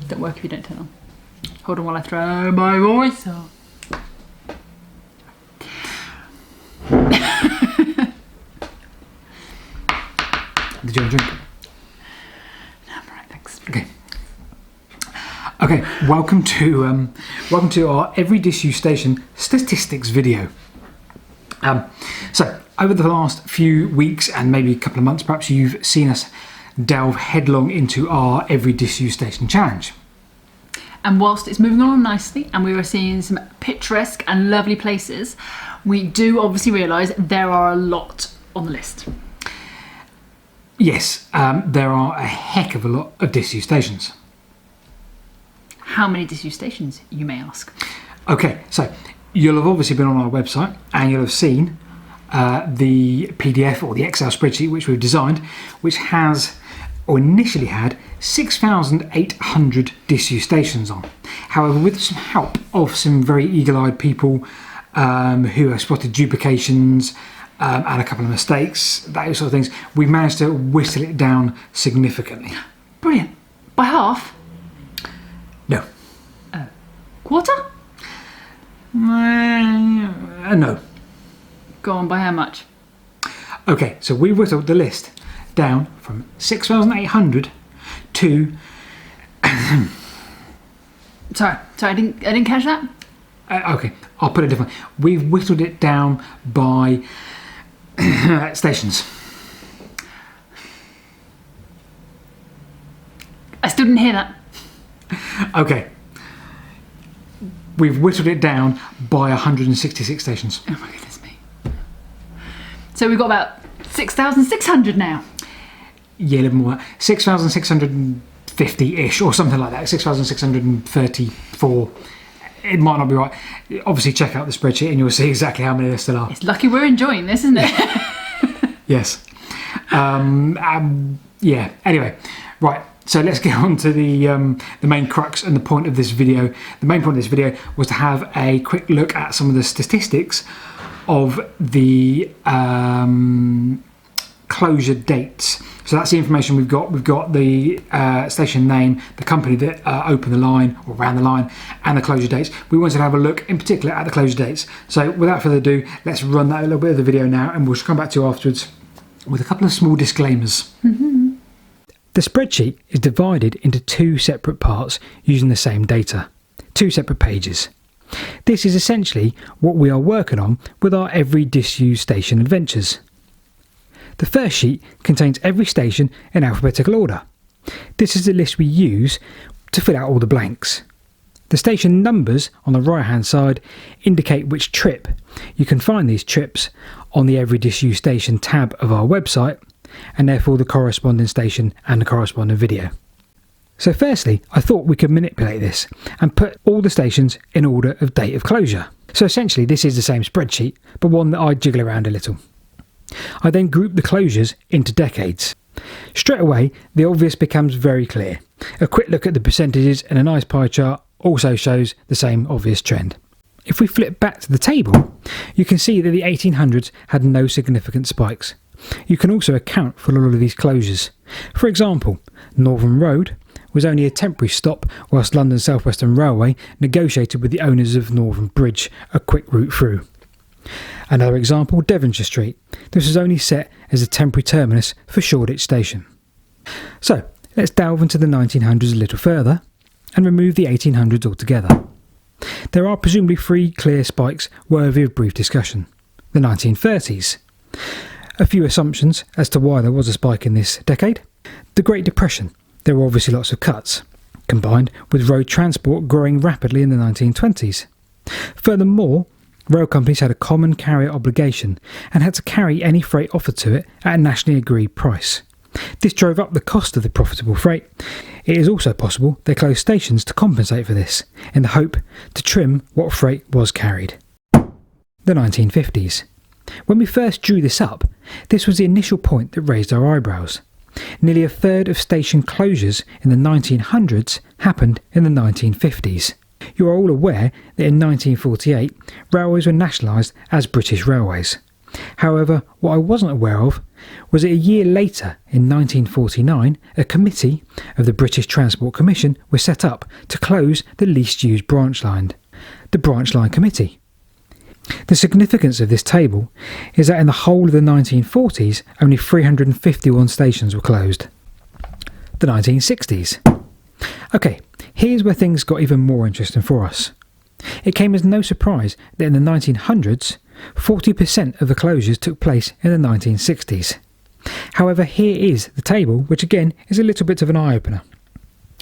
Don't work if you don't turn on. Hold on while I throw my voice off. Did you have a drink? No, I'm alright, thanks. Okay, welcome to our Every Disused Station Statistics video. So, over the last few weeks and maybe a couple of months, perhaps you've seen us delve headlong into our Every Disused Station challenge. And whilst it's moving along nicely and we were seeing some picturesque and lovely places, we do obviously realise there are a lot on the list. Yes, there are a heck of a lot of disused stations. How many disused stations, you may ask? Okay, so you'll have obviously been on our website and you'll have seen the PDF or the Excel spreadsheet which we've designed, which has, or initially had, 6,800 disused stations on. However, with some help of some very eagle-eyed people who have spotted duplications and a couple of mistakes, those sort of things, we've managed to whittle it down significantly. Brilliant. By half? No. Quarter? No. Go on, by how much? Okay, so we whittled the list down from 6,800 to... Sorry, I didn't catch that. Okay, I'll put it differently. We've whittled it down by stations. I still didn't hear that. Okay. We've whittled it down by 166 stations. Oh my goodness me. So we've got about 6,600 now. Yeah, a little more. 6,650-ish or something like that. 6,634. It might not be right. Obviously, check out the spreadsheet and you'll see exactly how many there still are. It's lucky we're enjoying this, isn't it? Yes. Yeah. Anyway, right. So let's get on to the main crux and the point of this video. The main point of this video was to have a quick look at some of the statistics of the closure dates. So that's the information we've got. We've got the station name, the company that opened the line or ran the line, and the closure dates. We wanted to have a look in particular at the closure dates. So without further ado, let's run that a little bit of the video now, and we'll come back to you afterwards with a couple of small disclaimers. Mm-hmm. The spreadsheet is divided into two separate parts using the same data, two separate pages. This is essentially what we are working on with our Every Disused Station adventures. The first sheet contains every station in alphabetical order. This is the list we use to fill out all the blanks. The station numbers on the right hand side indicate which trip. You can find these trips on the Every Disused Station tab of our website, and therefore the corresponding station and the corresponding video. So firstly, I thought we could manipulate this and put all the stations in order of date of closure. So essentially this is the same spreadsheet, but one that I jiggle around a little. I then group the closures into decades. Straight away, the obvious becomes very clear. A quick look at the percentages and a nice pie chart also shows the same obvious trend. If we flip back to the table, you can see that the 1800s had no significant spikes. You can also account for a lot of these closures. For example, Northern Road was only a temporary stop whilst London South Western Railway negotiated with the owners of Northern Bridge a quick route through. Another example, Devonshire Street. This was only set as a temporary terminus for Shoreditch Station. So, let's delve into the 1900s a little further and remove the 1800s altogether. There are presumably three clear spikes worthy of brief discussion. The 1930s. A few assumptions as to why there was a spike in this decade. The Great Depression. There were obviously lots of cuts, combined with road transport growing rapidly in the 1920s. Furthermore, rail companies had a common carrier obligation and had to carry any freight offered to it at a nationally agreed price. This drove up the cost of the profitable freight. It is also possible they closed stations to compensate for this, in the hope to trim what freight was carried. The 1950s. When we first drew this up, this was the initial point that raised our eyebrows. Nearly a third of station closures in the 1900s happened in the 1950s. You are all aware that in 1948, railways were nationalised as British Railways. However, what I wasn't aware of was that a year later, in 1949, a committee of the British Transport Commission was set up to close the least used branch line, the Branch Line Committee. The significance of this table is that in the whole of the 1940s, only 351 stations were closed. The 1960s. Okay, here's where things got even more interesting for us. It came as no surprise that in the 1900s, 40% of the closures took place in the 1960s. However, here is the table, which again is a little bit of an eye-opener.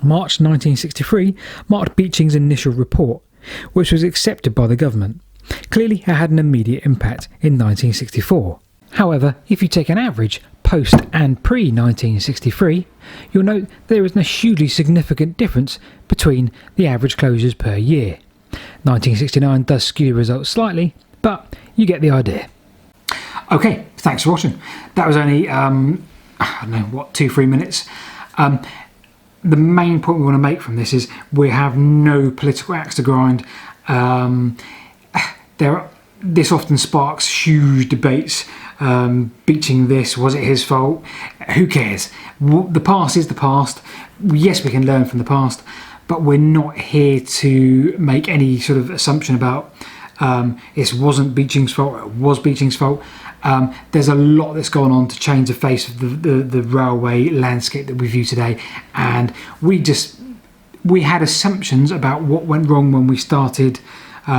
March 1963 marked Beeching's initial report, which was accepted by the government. Clearly, it had an immediate impact in 1964. However, if you take an average post and pre-1963, you'll note there isn't a hugely significant difference between the average closures per year. 1969 does skew the results slightly, but you get the idea. Okay, thanks for watching. That was only, I don't know, what, 2-3 minutes. The main point we want to make from this is we have no political axe to grind. This often sparks huge debates. Beeching this, was it his fault? Who cares? The past is the past. Yes, we can learn from the past, but we're not here to make any sort of assumption about it wasn't Beeching's fault, or it was Beeching's fault. There's a lot that's gone on to change the face of the railway landscape that we view today, and we had assumptions about what went wrong when we started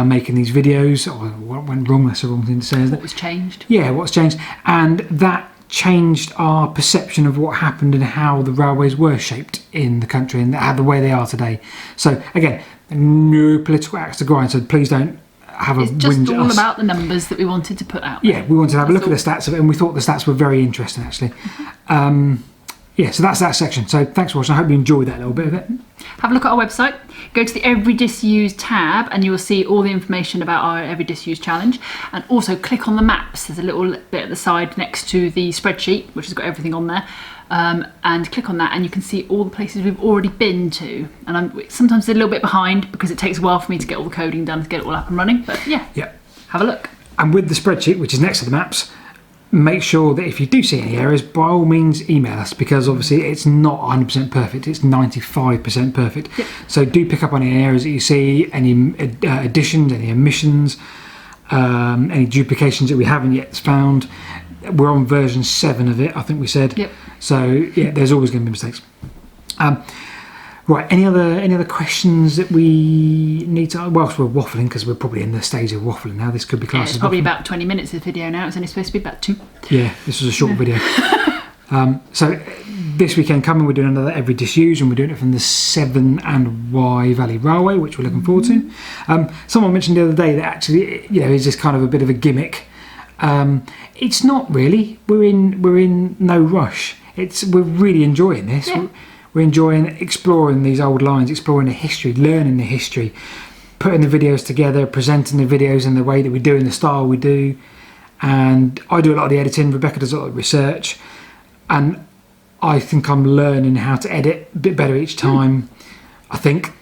making these videos, or what went wrong, that's the wrong thing to say, isn't it? What was changed? Yeah, what's changed, and that changed our perception of what happened and how the railways were shaped in the country and the way they are today. So again, no political axe to grind, so please don't have a whinge at us. It's just all about the numbers that we wanted to put out there. Yeah, we wanted to have a look at the stats of it, and we thought the stats were very interesting actually. Yeah, so that's that section. So thanks for watching. I hope you enjoyed that little bit of it. Have a look at our website. Go to the Every Disused tab and you will see all the information about our Every Disused challenge. And also click on the maps. There's a little bit at the side next to the spreadsheet, which has got everything on there. And click on that and you can see all the places we've already been to. And I'm sometimes a little bit behind because it takes a while for me to get all the coding done to get it all up and running. But yeah, have a look. And with the spreadsheet, which is next to the maps, make sure that if you do see any errors, by all means email us, because obviously it's not 100% perfect, it's 95% perfect. Yep. So do pick up on any errors that you see, any additions, any omissions, any duplications that we haven't yet found. We're on version 7 of it, I think we said. Yep. So yeah, there's always going to be mistakes. Right, any other questions that we need to, whilst we're waffling, because we're probably in the stage of waffling now, this could be classed as it's probably waffling. about 20 minutes of video now, it's only supposed to be about 2. Yeah, this was a short video. So this weekend coming, we're doing another Every Disused, and we're doing it from the Severn and Wye Valley Railway, which we're looking forward to. Someone mentioned the other day that actually, is just kind of a bit of a gimmick. It's not really. We're in no rush. We're really enjoying this. Yeah. We're enjoying exploring these old lines, exploring the history, learning the history, putting the videos together, presenting the videos in the way that we do, in the style we do. And I do a lot of the editing, Rebecca does a lot of research, and I think I'm learning how to edit a bit better each time, I think.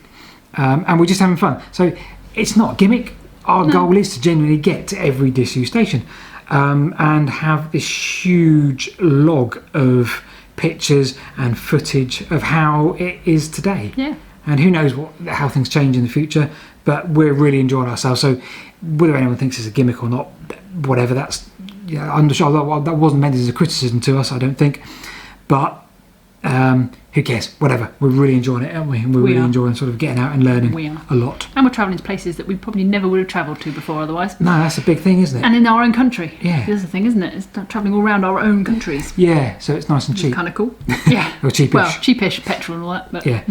And we're just having fun. So it's not a gimmick. Our goal is to genuinely get to every disused station and have this huge log of pictures and footage of how it is today. Yeah. And who knows how things change in the future, but we're really enjoying ourselves. So whether anyone thinks it's a gimmick or not, whatever, that's, I'm sure that wasn't meant as a criticism to us, I don't think. But who cares? Whatever. We're really enjoying it, aren't we? And we're really enjoying sort of getting out and learning a lot. And we're travelling to places that we probably never would have travelled to before otherwise. No, that's a big thing, isn't it? And in our own country. Yeah. That's the thing, isn't it? It's travelling all around our own countries. Yeah, so it's nice and cheap. It's kind of cool. Yeah. Or cheapish. Well, cheapish, petrol and all that. But yeah.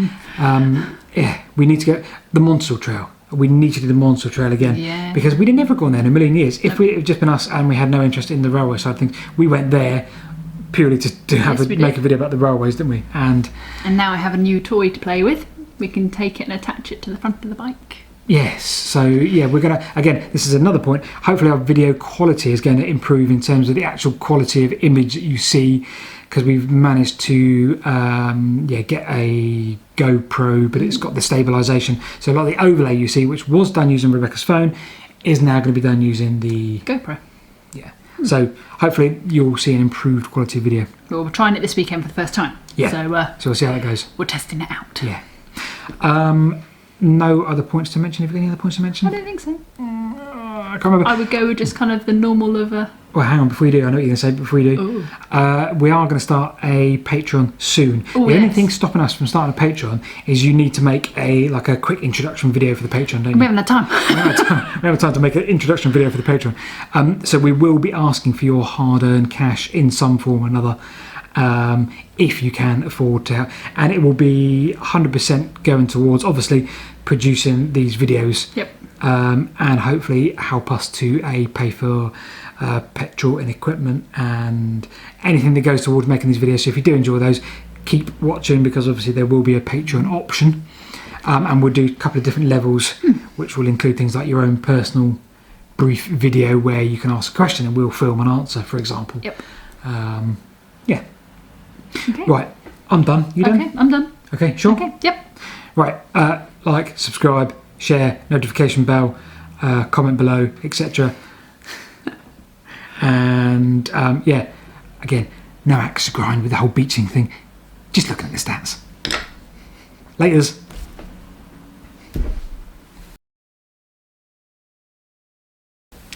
Yeah, we need to go. The Monsell Trail. We need to do the Monsell Trail again. Yeah. Because we'd have never gone there in a million years. If it had just been us and we had no interest in the railway side of things, we went there purely to make a video about the railways, didn't we? And now I have a new toy to play with. We can take it and attach it to the front of the bike. Yes, so yeah, we're going to, again, this is another point, hopefully our video quality is going to improve in terms of the actual quality of image that you see, because we've managed to get a GoPro, but it's got the stabilisation. So a lot of the overlay you see, which was done using Rebecca's phone, is now going to be done using the GoPro. Yeah. So hopefully you'll see an improved quality video. Well, we're trying it this weekend for the first time. Yeah. So we'll see how that goes. we're testing it out. Yeah. No other points to mention. Have you got any other points to mention? I don't think so. I can't remember. I would go with just kind of the normal of a... Well, hang on, before you do, I know what you're going to say, but before you do, we are going to start a Patreon soon. The only thing stopping us from starting a Patreon is you need to make a quick introduction video for the Patreon, don't you? We haven't had time. We haven't had time to make an introduction video for the Patreon. So we will be asking for your hard-earned cash in some form or another, if you can afford to. And it will be 100% going towards, obviously, producing these videos. Yep. And hopefully help us to pay for petrol and equipment and anything that goes towards making these videos. So if you do enjoy those, keep watching, because obviously there will be a Patreon option, and we'll do a couple of different levels, which will include things like your own personal brief video where you can ask a question and we'll film an answer, for example. Yep. Yeah. Okay. Right, I'm done. You done? Okay, I'm done. Okay, sure. Okay, yep. Right, like, subscribe, share, notification bell, comment below, etc. And yeah, again, no axe to grind with the whole Beeching thing. Just looking at the stats. Laters.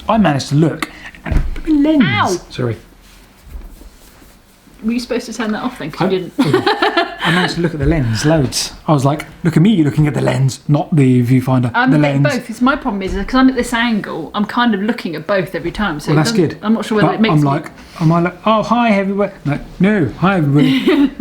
I managed to look at the lens. Ow! Sorry. Were you supposed to turn that off then? Because you didn't. I managed to look at the lens loads. I was like, look at me looking at the lens, not the viewfinder. I'm the looking lens. at both. It's my problem is because I'm at this angle, I'm kind of looking at both every time. So Well, that's good. I'm not sure whether But it makes I'm me... like, am I like, oh, hi everybody. No, hi everybody.